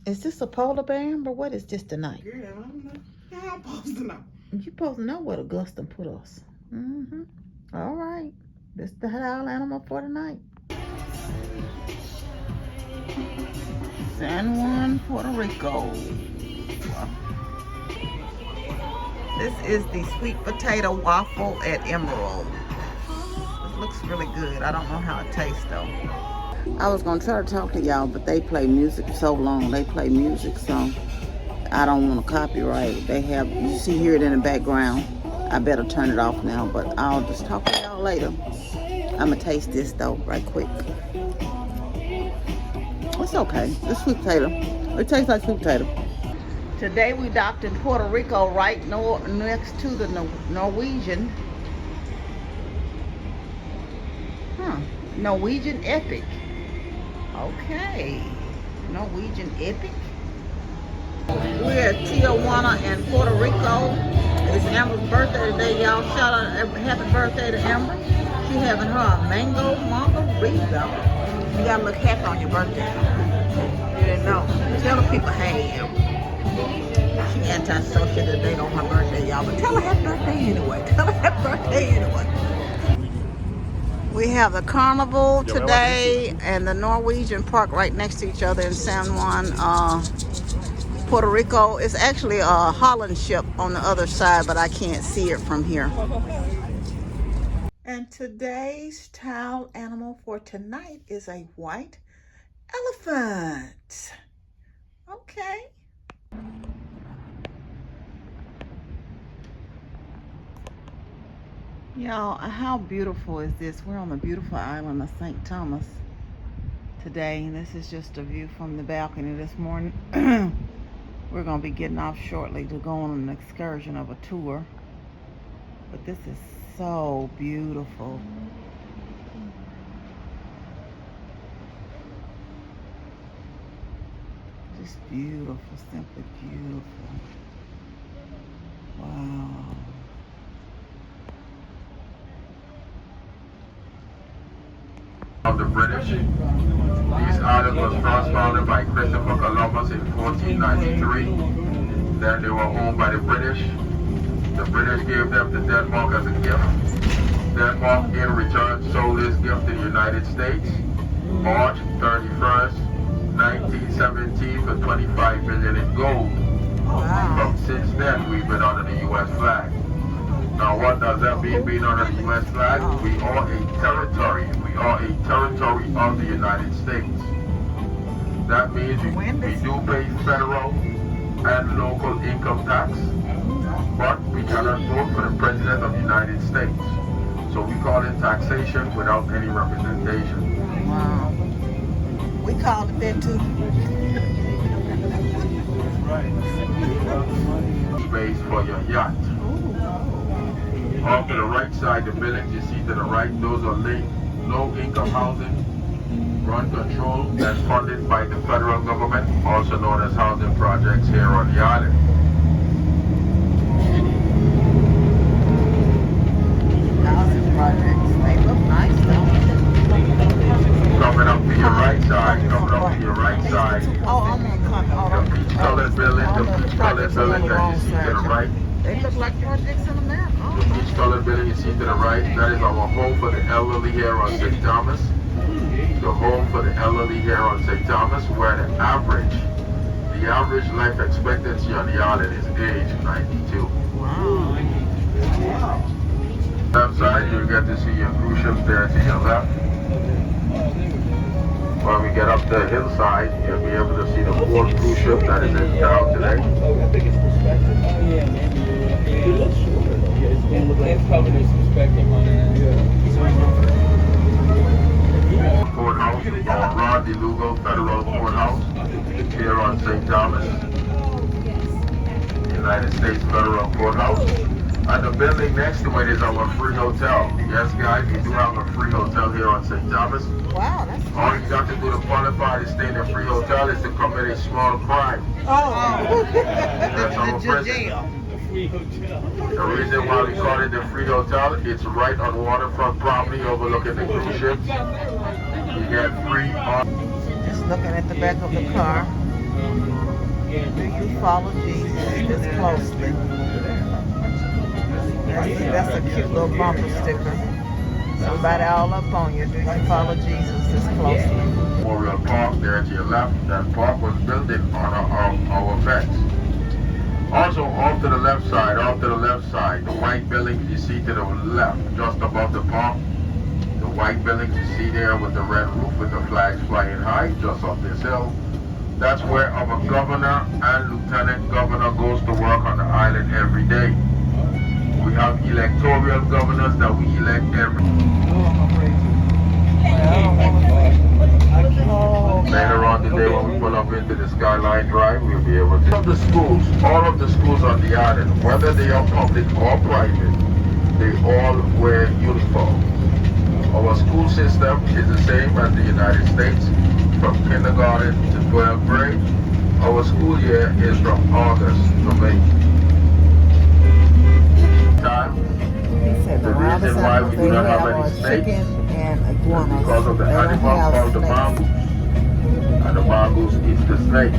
Is this a polar bear, Amber? What is this tonight? Girl, I don't know. How I'm supposed to know? You supposed to know what Augusta put us. All right. This is the howl animal for tonight. San Juan, Puerto Rico. This is the sweet potato waffle at Emerald. It looks really good. I don't know how it tastes though. I was gonna try to talk to y'all, but they play music so long. They play music, so I don't want to copyright. They have, you see, hear it in the background. I better turn it off now, but I'll just talk to y'all later. I'm gonna taste this though, right quick. It's okay. It's sweet potato. It tastes like sweet potato. Today we docked in Puerto Rico, right next to the Norwegian. Norwegian Epic. Okay. Norwegian Epic. We're at Tijuana in Puerto Rico. It's Amber's birthday today, y'all. Shout out, happy birthday to Amber. She's having her a mango margarita. You gotta look happy on your birthday. You didn't know. Tell the people, hey, she antisocial today on her birthday, y'all. But tell her happy birthday anyway. Tell her happy birthday anyway. We have the carnival today and the Norwegian park right next to each other in San Juan, Puerto Rico. It's actually a Holland ship on the other side, but I can't see it from here. And today's towel animal for tonight is a white elephant. Okay. Y'all, how beautiful is this? We're on the beautiful island of St. Thomas today, and this is just a view from the balcony this morning. We're going to be getting off shortly to go on an excursion of a tour, but this is so beautiful. Just beautiful, simply beautiful. Wow. Of the British. These islands was first founded by Christopher Columbus in 1493. Then they were owned by the British. The British gave them to Denmark as a gift. Denmark in return sold this gift to the United States March 31st, 1917 for $25 million in gold. Wow. Since then, we've been under the U.S. flag. Now, what does that mean, being under the U.S. flag? We are a territory. We are a territory of the United States. That means we do pay federal and local income tax, but we cannot vote for the President of the United States. So we call it taxation without any representation. Wow. We call it that too. Space for your yacht. Off to the right side, the buildings you see to the right, those are low-income housing, run controlled and funded by the federal government, also known as housing projects here on the island. Housing projects, they look nice though. Coming up to your right side, Oh, I'm on the peach-colored building, that you see to the right. They look like projects in the map. The peach-colored building you see to the right, that is our home for the elderly here on St. Thomas. The home for the elderly here on St. Thomas, where the average life expectancy on the island is age 92. Wow. Left side, you'll get to see your cruise ship there to your left. When we get up the hillside, you'll be able to see the fourth cruise ship that is in town today. I think it's perspective. Yeah, maybe. It looks shorter. Yeah, it's probably just perspective on it. Courthouse, or Ron DeLugo Federal Courthouse, here on St. Thomas, United States Federal Courthouse. And the building next to it is our free hotel. Yes, guys, we do have a free hotel here on St. Thomas. Wow, that's cool. All you got to do to qualify to stay in a free hotel is to commit a small crime. Oh, That's our prison. jail. The reason why we call it the free hotel, it's right on waterfront property overlooking the cruise ships. You get free on. Just looking at the back of the car. Do you follow Jesus this closely? That's a cute little bumper sticker. Somebody all up on you. Do you follow Jesus this closely? Memorial Park there to your left. That park was built in honor of our vets. Also, off to the left side, the white buildings you see to the left, just above the park. The white buildings you see there with the red roof with the flags flying high, just up this hill. That's where our governor and lieutenant governor goes to work on the island every day. We have electoral governors that we elect every Later on today when we pull up into the Skyline Drive, we'll be able to... All of the schools on the island, whether they are public or private, they all wear uniform. Our school system is the same as the United States, from kindergarten to 12th grade. Our school year is from August to May. He said the reason why we do not have any snakes and iguanas. because of the animal called the mongoose. And the mongoose eats the snakes.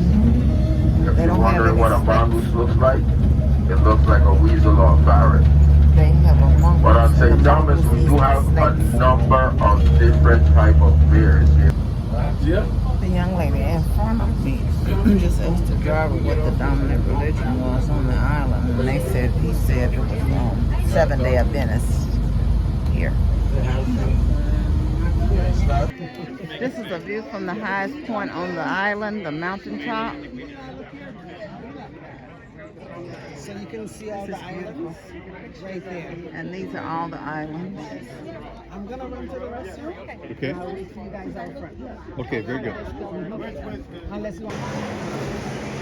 If you're wondering what a mongoose looks like, it looks like a weasel or a ferret. They have a mongoose. But at St. Thomas, we do have a number of different type of bears here. Yeah. The young lady in front of me just asked the driver what the dominant religion was on the island, and he said it was Seventh-day Adventist here. This is a view from the highest point on the island, the mountaintop. So you can see all the islands right there. And these are all the islands. I'm gonna run to the restroom. Okay. I'll wait for you guys out front. Okay, very good. Unless you want.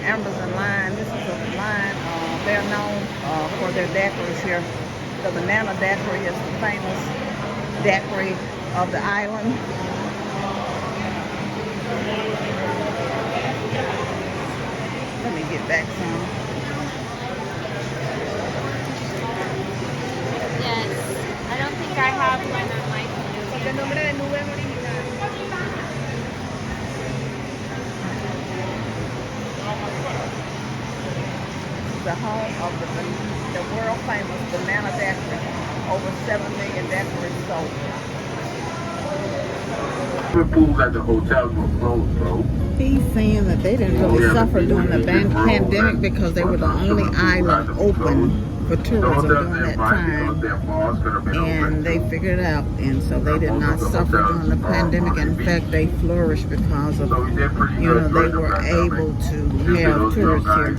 Amber's in line. This is a line. They're known for their daiquiris here. The banana daiquiri is the famous daiquiri of the island. Let me get back some. Yes, I don't think I have one on my The home of the world famous banana daiquiri. Over 7 million daiquiris sold. The pools at the hotels were closed, bro. He's saying that they didn't really suffer during the pandemic because they were the only island open for tourism during that time, and they figured it out, and so they did not suffer during the pandemic. In fact, they flourished because of, they were able to have tourists here.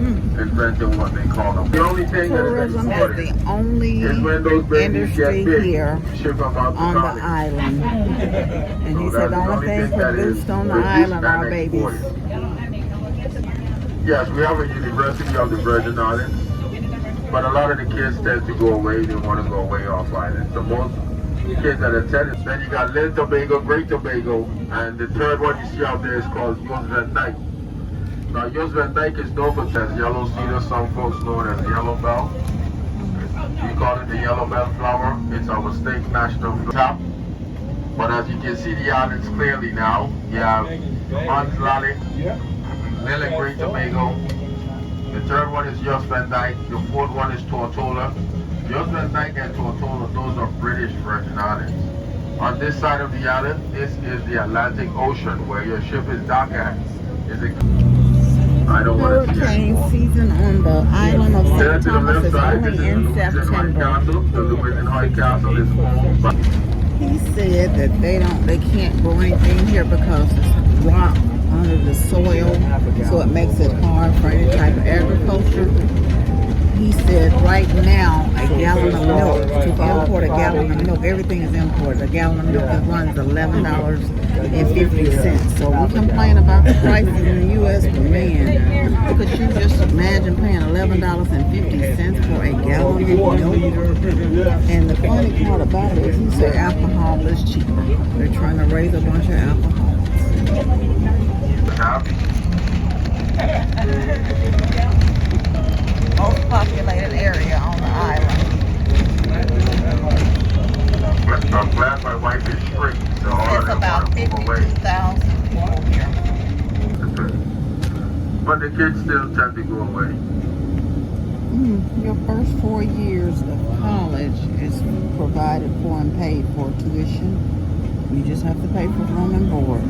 Inventing what they call them. The only thing Tourism that is the only industry here on the island. And he said the only thing produced on the island are babies. Yes, we have a University of the Virgin Islands, but a lot of the kids tend to go away. They want to go away off island. So most kids that attend it. Then you got Little Tobago, Great Tobago, and the third one you see out there is called Jos Van Dyke. Now, Jos Van Dyke is known for as yellow cedar, some folks know it as yellow bell. We call it the yellow bell flower. It's our state national flower. But as you can see the islands clearly now, you have Hans Lally, Little Great Tobago. The third one is Jos Van Dyke. The fourth one is Tortola. Jos Van Dyke and Tortola, those are British Virgin Islands. On this side of the island, this is the Atlantic Ocean, where your ship is docked at. I don't want to see Hurricane season on the island of St. Thomas is only in September. He said that they can't grow anything here because it's rock under the soil, so it makes it hard for any type of agriculture. He said right now a gallon of milk, to import a gallon of milk, everything is imported. A gallon of milk runs $11.50. So we complain about the prices in the U.S., but man, could you just imagine paying $11.50 for a gallon of milk? And the funny part about it is he said alcohol is cheaper. They're trying to raise a bunch of alcoholics. Most populated area on the island. I'm glad my wife is free. So It's about 52,000 people here. But the kids still tend to go away. Your first 4 years of college is provided for and paid for tuition. You just have to pay for room and board.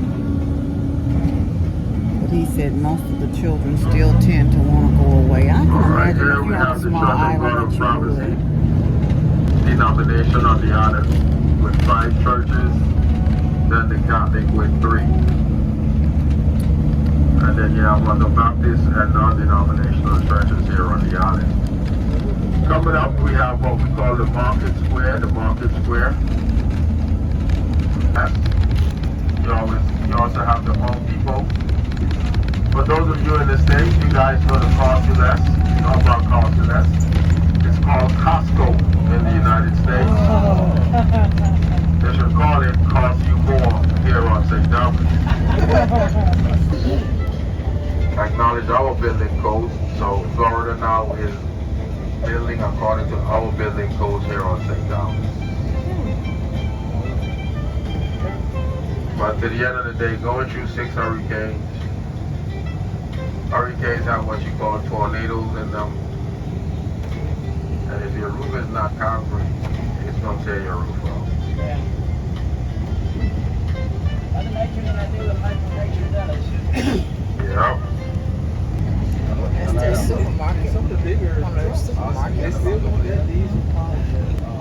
But he said most of the children still tend to want to go away. I can Right imagine here if we you're on a have the small Church of God island of that you Prophecy would. denomination on the island with 5 churches, then the Catholic with 3. And then you have other Baptist and non-denominational churches here on the island. Coming up, we have what we call the Market Square, You also have the Home Depot. For those of you in the States, you guys know the Carsuless. You know about Carsuless. It's called Costco in the United States. They should call it Cost You More here on St. Albans. Acknowledge our building codes. So Florida now is building according to our building codes here on St. Albans. But to the end of the day, going through 6 hurricanes. Hurricanes have what you call tornadoes in them. And if your roof is not concrete, it's going to tear your roof off. Yeah. Mother Nature and I knew that Mother Nature does. Yeah. That's their supermarket. Some of the bigger One of their supermarkets. they still don't get these in college.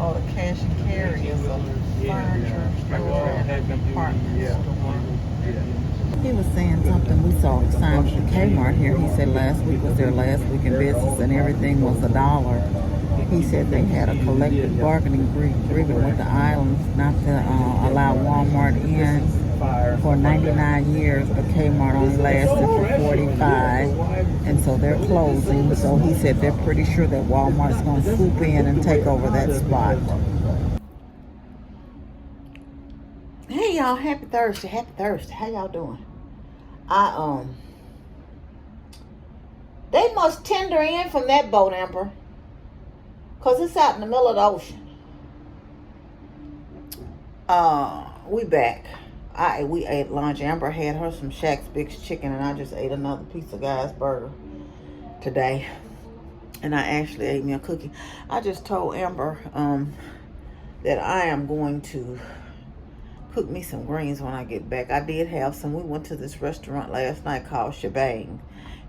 Oh, the cash and carry is a furniture store and department store. He was saying something. We saw a sign for Kmart here. He said last week was their last week in business and everything was $1. He said they had a collective bargaining agreement with the islands not to allow Walmart in for 99 years, but Kmart only lasted for 45, and so they're closing. So he said they're pretty sure that Walmart's going to swoop in and take over that spot. Hey y'all, happy Thursday, How y'all doing? They must tender in from that boat, Amber, cause it's out in the middle of the ocean. We back. We ate lunch. Amber had her some Shaq's Big Chicken, and I just ate another piece of Guy's burger today. And I actually ate me a cookie. I just told Amber that I am going to cook me some greens when I get back. I did have some. We went to this restaurant last night called Shebang.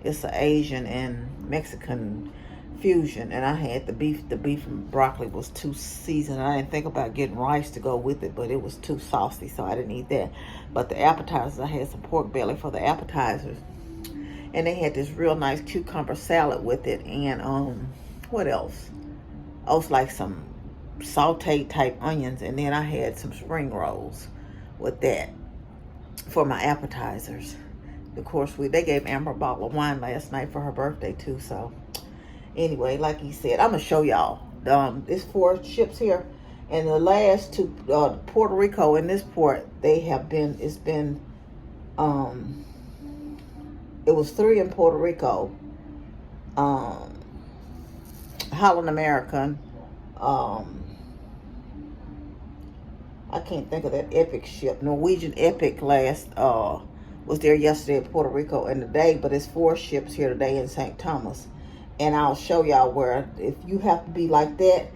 It's an Asian and Mexican fusion, and I had the beef. The beef and broccoli was too seasoned. I didn't think about getting rice to go with it, but it was too saucy, so I didn't eat that. But the appetizers, I had some pork belly for the appetizers, and they had this real nice cucumber salad with it, and what else? Oh, it's like some sauteed type onions, and then I had some spring rolls with that for my appetizers. Of course, they gave Amber a bottle of wine last night for her birthday too. So anyway, like he said, I'm gonna show y'all. There's 4 ships here, and the last 2, Puerto Rico and this port, it was 3 in Puerto Rico, Holland American, I can't think of that Epic ship. Norwegian Epic was there yesterday at Puerto Rico and today, but it's 4 ships here today in St. Thomas. And I'll show y'all where, if you have to be like that,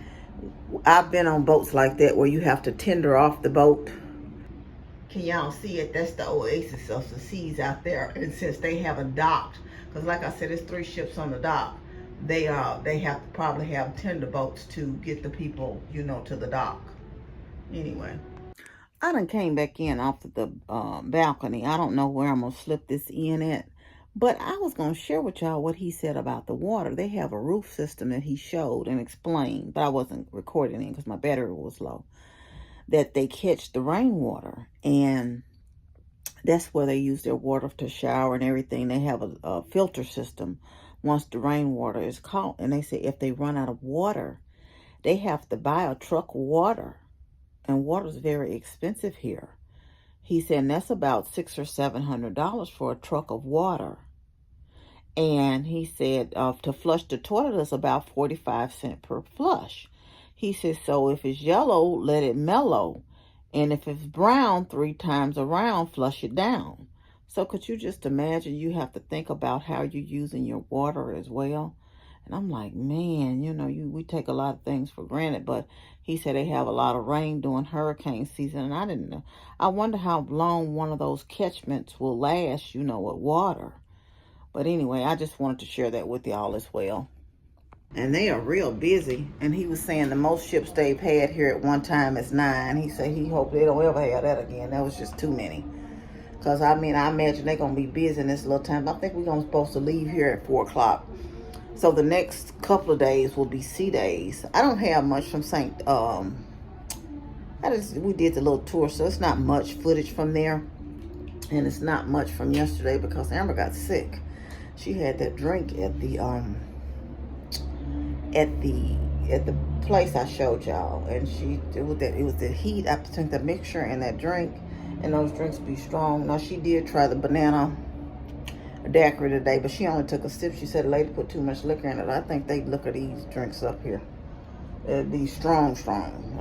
I've been on boats like that where you have to tender off the boat. Can y'all see it? That's the oasis of the seas out there. And since they haven't docked, because like I said, there's 3 ships on the dock, they have to probably have tender boats to get the people, to the dock. Anyway, I done came back in off the balcony. I don't know where I'm going to slip this in at, but I was going to share with y'all what he said about the water. They have a roof system that he showed and explained, but I wasn't recording it because my battery was low, that they catch the rainwater, and that's where they use their water to shower and everything. They have a filter system once the rainwater is caught, and they say if they run out of water, they have to buy a truck of water. And water's very expensive here. He said that's about $600 or $700 for a truck of water. And he said to flush the toilet is about 45 cents per flush. He said, so if it's yellow, let it mellow. And if it's brown 3 times around, flush it down. So could you just imagine you have to think about how you're using your water as well? And I'm like, man, we take a lot of things for granted, but he said they have a lot of rain during hurricane season, and I didn't know. I wonder how long one of those catchments will last, with water. But anyway, I just wanted to share that with y'all as well. And they are real busy. And he was saying the most ships they've had here at one time is 9. He said he hoped they don't ever have that again. That was just too many. Because, I imagine they're going to be busy in this little time. I think we're supposed to leave here at 4 o'clock. So the next couple of days will be sea days. I don't have much from we did the little tour, so it's not much footage from there. And it's not much from yesterday because Amber got sick. She had that drink at the place I showed y'all, and it was the heat. I think the mixture and that drink, and those drinks be strong. Now she did try the banana daiquiri today, but she only took a sip. She said the lady put too much liquor in it. I think they look at these drinks up here. It'd be strong.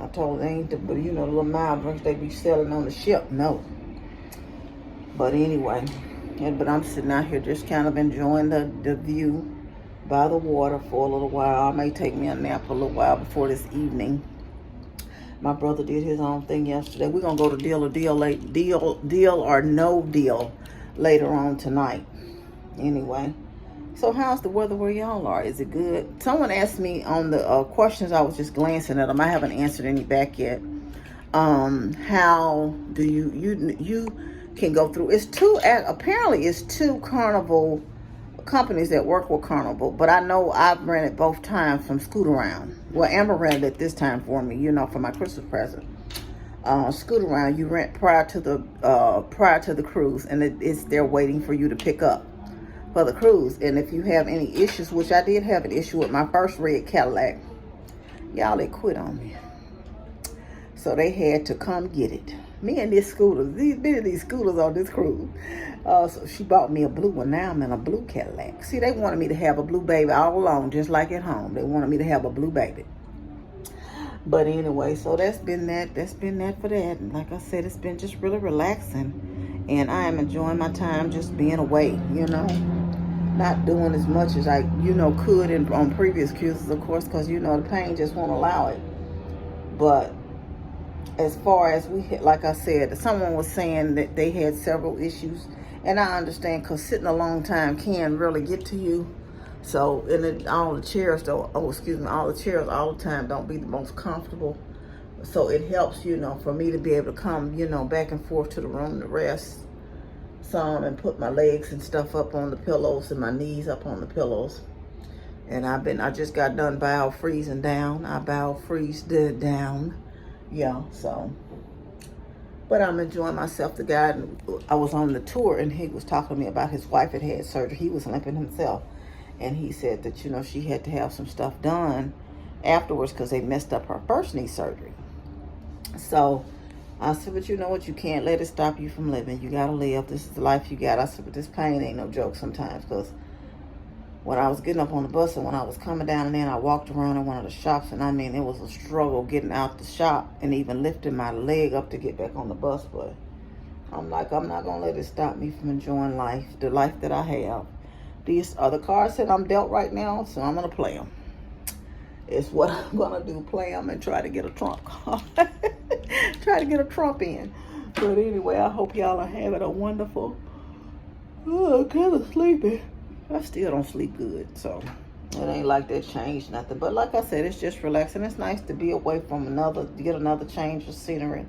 I told her they ain't, but the little mild drinks they be selling on the ship. No. But anyway, but I'm sitting out here just kind of enjoying the view by the water for a little while. I may take me a nap a little while before this evening. My brother did his own thing yesterday. We're gonna go to Deal or No Deal later on tonight. Anyway, so how's the weather where y'all are? Is it good? Someone asked me on the questions. I was just glancing at them. I haven't answered any back yet. How do you can go through? Apparently it's 2 Carnival companies that work with Carnival, but I know I've rented both times from Scoot Around. Well, Amber rented it this time for me, for my Christmas present. Scoot Around, you rent prior to the cruise, and it's there waiting for you to pick up for the cruise. And if you have any issues, which I did have an issue with my first red Cadillac, y'all, they quit on me, so they had to come get it. Me and these scooters on this cruise. So she bought me a blue one. Now I'm in a blue Cadillac. See, they wanted me to have a blue baby all along, just like at home. They wanted me to have a blue baby. But anyway, so that's been that for that. And like I said, it's been just really relaxing. And I am enjoying my time just being away, Not doing as much as I, could on previous cruises, of course, because, the pain just won't allow it. But as far as like I said, someone was saying that they had several issues. And I understand, because sitting a long time can really get to you. So, and all the chairs all the time don't be the most comfortable. So it helps, for me to be able to come, back and forth to the room to rest some and put my legs and stuff up on the pillows and my knees up on the pillows. And I just got done freezing down. I freezed down. Yeah, so. But I'm enjoying myself. The guy, I was on the tour, and he was talking to me about his wife had surgery. He was limping himself. And he said that, she had to have some stuff done afterwards because they messed up her first knee surgery. So I said, but you know what? You can't let it stop you from living. You got to live. This is the life you got. I said, but this pain ain't no joke sometimes, because when I was getting up on the bus and when I was coming down, and then I walked around in one of the shops, and it was a struggle getting out the shop and even lifting my leg up to get back on the bus. But I'm like, I'm not going to let it stop me from enjoying life, the life that I have. These are the cards that I'm dealt right now, so I'm going to play them. It's what I'm going to do, play them and try to get a Trump card. Try to get a Trump in. But anyway, I hope y'all are having a wonderful, I'm kind of sleepy. I still don't sleep good, so it ain't like that changed nothing. But like I said, it's just relaxing. It's nice to be away from get another change of scenery.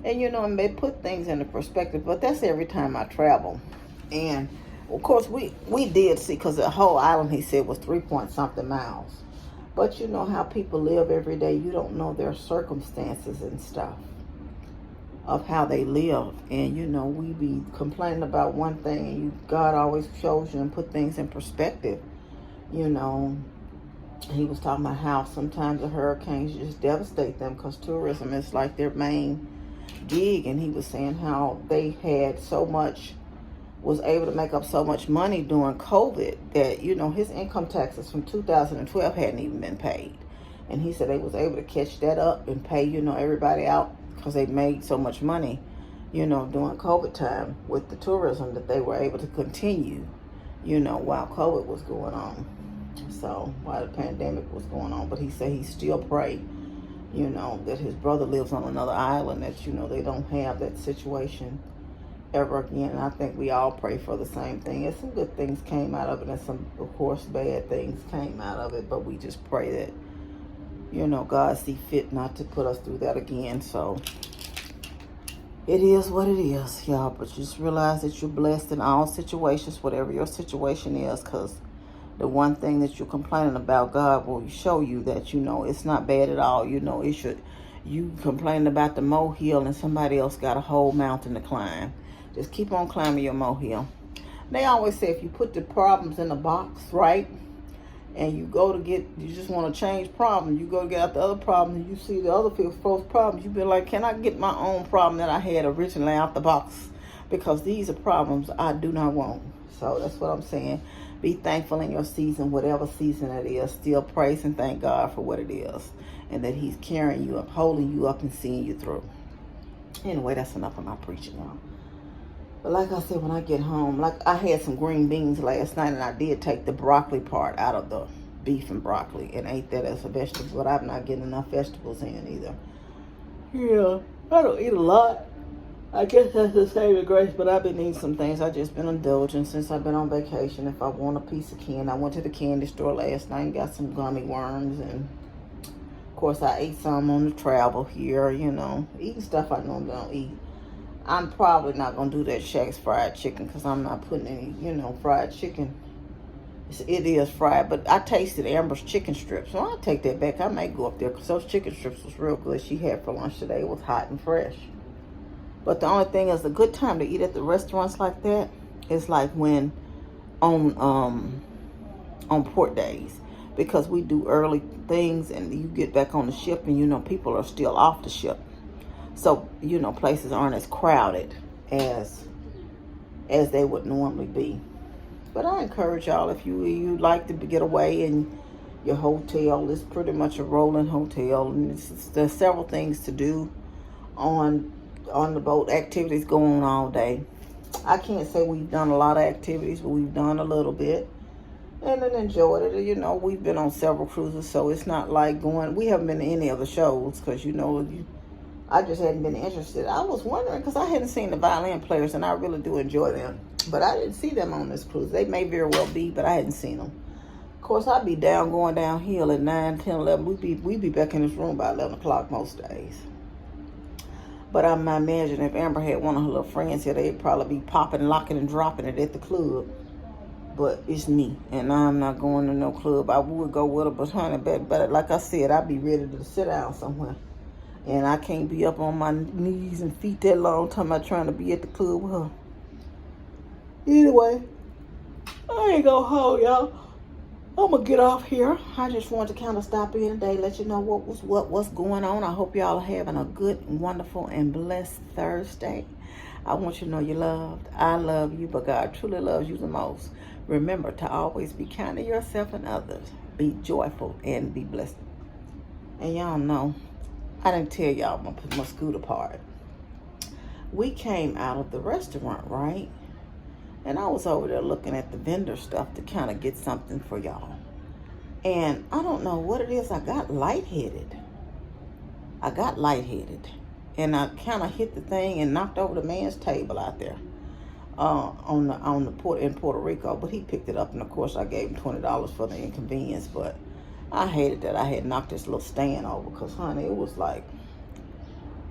And and they put things into perspective, but that's every time I travel. And of course, we did see, because the whole island, he said, was 3-point-something miles. But you know how people live every day. You don't know their circumstances and stuff of how they live. And, we be complaining about one thing, and God always shows you and put things in perspective. He was talking about how sometimes the hurricanes just devastate them because tourism is like their main gig. And he was saying how they had was able to make up so much money during COVID that, his income taxes from 2012 hadn't even been paid. And he said they was able to catch that up and pay, everybody out because they made so much money you know, during COVID time with the tourism that they were able to continue, you know, while COVID was going on. So while the pandemic was going on, but he said he still prayed, you know, that his brother lives on another island, that, you know, they don't have that situation ever again. And I think we all pray for the same thing. And some good things came out of it, and some, of course, bad things came out of it. But we just pray that, you know, God see fit not to put us through that again. So it is what it is, y'all. But just realize that you're blessed in all situations, whatever your situation is, because the one thing that you're complaining about, God will show you that, you know, it's not bad at all. You know, it should. You complaining about the molehill and somebody else got a whole mountain to climb. Just keep on climbing your molehill. They always say if you put the problems in a box, right, and you go to get, you just want to change problems, you go to get out the other problem, and you see the other people's problems, you be like, can I get my own problem that I had originally out the box? Because these are problems I do not want. So that's what I'm saying. Be thankful in your season, whatever season it is. Still praise and thank God for what it is, and that he's carrying you up, holding you up, and seeing you through. Anyway, that's enough of my preaching, y'all. But like I said, when I get home, like I had some green beans last night, and I did take the broccoli part out of the beef and broccoli and ate that as a vegetable, but I'm not getting enough vegetables in either. Yeah, I don't eat a lot. I guess that's the saving grace, but I've been eating some things. I've just been indulging since I've been on vacation. If I want a piece of candy, I went to the candy store last night and got some gummy worms, and of course I ate some on the travel here, you know, eating stuff I normally don't eat. I'm probably not going to do that Shaq's fried chicken because I'm not putting any, you know, fried chicken. It is fried, but I tasted Amber's chicken strips, so I'll take that back. I may go up there because those chicken strips was real good. She had for lunch today. It was hot and fresh. But the only thing is, a good time to eat at the restaurants like that is like when on port days, because we do early things and you get back on the ship and, you know, people are still off the ship. So, you know, places aren't as crowded as they would normally be. But I encourage y'all, if you like to get away, and your hotel is pretty much a rolling hotel, and there's several things to do on the boat. Activities go on all day. I can't say we've done a lot of activities, but we've done a little bit and then enjoyed it. You know, we've been on several cruises, so it's not like we haven't been to any of the shows because, you know, I just hadn't been interested. I was wondering because I hadn't seen the violin players, and I really do enjoy them. But I didn't see them on this cruise. They may very well be, but I hadn't seen them. Of course, I'd be going downhill at 9, 10, 11. We'd be back in this room by 11 o'clock most days. But I imagine if Amber had one of her little friends here, they'd probably be popping, locking, and dropping it at the club. But it's me, and I'm not going to no club. I would go with her, but honey, but like I said, I'd be ready to sit down somewhere. And I can't be up on my knees and feet that long time I'm trying to be at the club with her. Anyway, I ain't gonna hold y'all. I'm gonna get off here. I just wanted to kind of stop in today, let you know what's going on. I hope y'all are having a good, wonderful, and blessed Thursday. I want you to know you're loved. I love you, but God truly loves you the most. Remember to always be kind to yourself and others. Be joyful and be blessed. And y'all know, I didn't tell y'all my scooter part. We came out of the restaurant, right? And I was over there looking at the vendor stuff to kind of get something for y'all. And I don't know what it is. I got lightheaded. And I kind of hit the thing and knocked over the man's table out there in Puerto Rico. But he picked it up, and of course I gave him $20 for the inconvenience. But I hated that I had knocked this little stand over because, honey, it was like,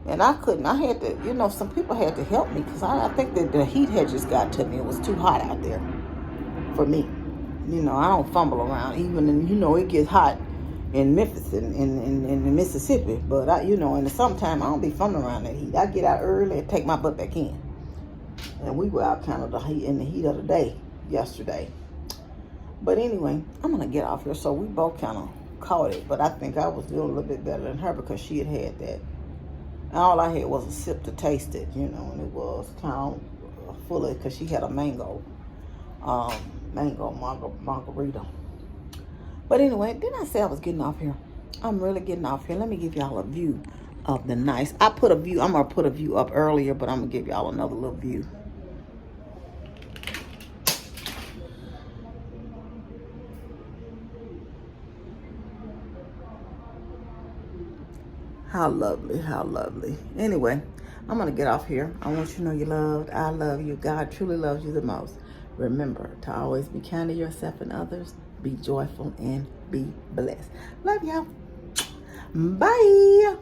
and I had to, you know, some people had to help me because I think that the heat had just got to me. It was too hot out there for me. You know, I don't fumble around, even in, you know, it gets hot in Memphis and in Mississippi. But, you know, in the summertime, I don't be fumbling around that heat. I get out early and take my butt back in. And we were out kind of in the heat of the day yesterday. But anyway, I'm going to get off here. So we both kind of caught it. But I think I was doing a little bit better than her because she had that. And all I had was a sip to taste it, you know, and it was kind of full of, because she had a mango margarita. But anyway, didn't I say I was getting off here? I'm really getting off here. Let me give y'all a view of the nice. I put a view. I'm gonna put a view up earlier, but I'm gonna give y'all another little view. How lovely, how lovely. Anyway, I'm gonna get off here. I want you to know you're loved. I love you. God truly loves you the most. Remember to always be kind to yourself and others. Be joyful and be blessed. Love y'all. Bye.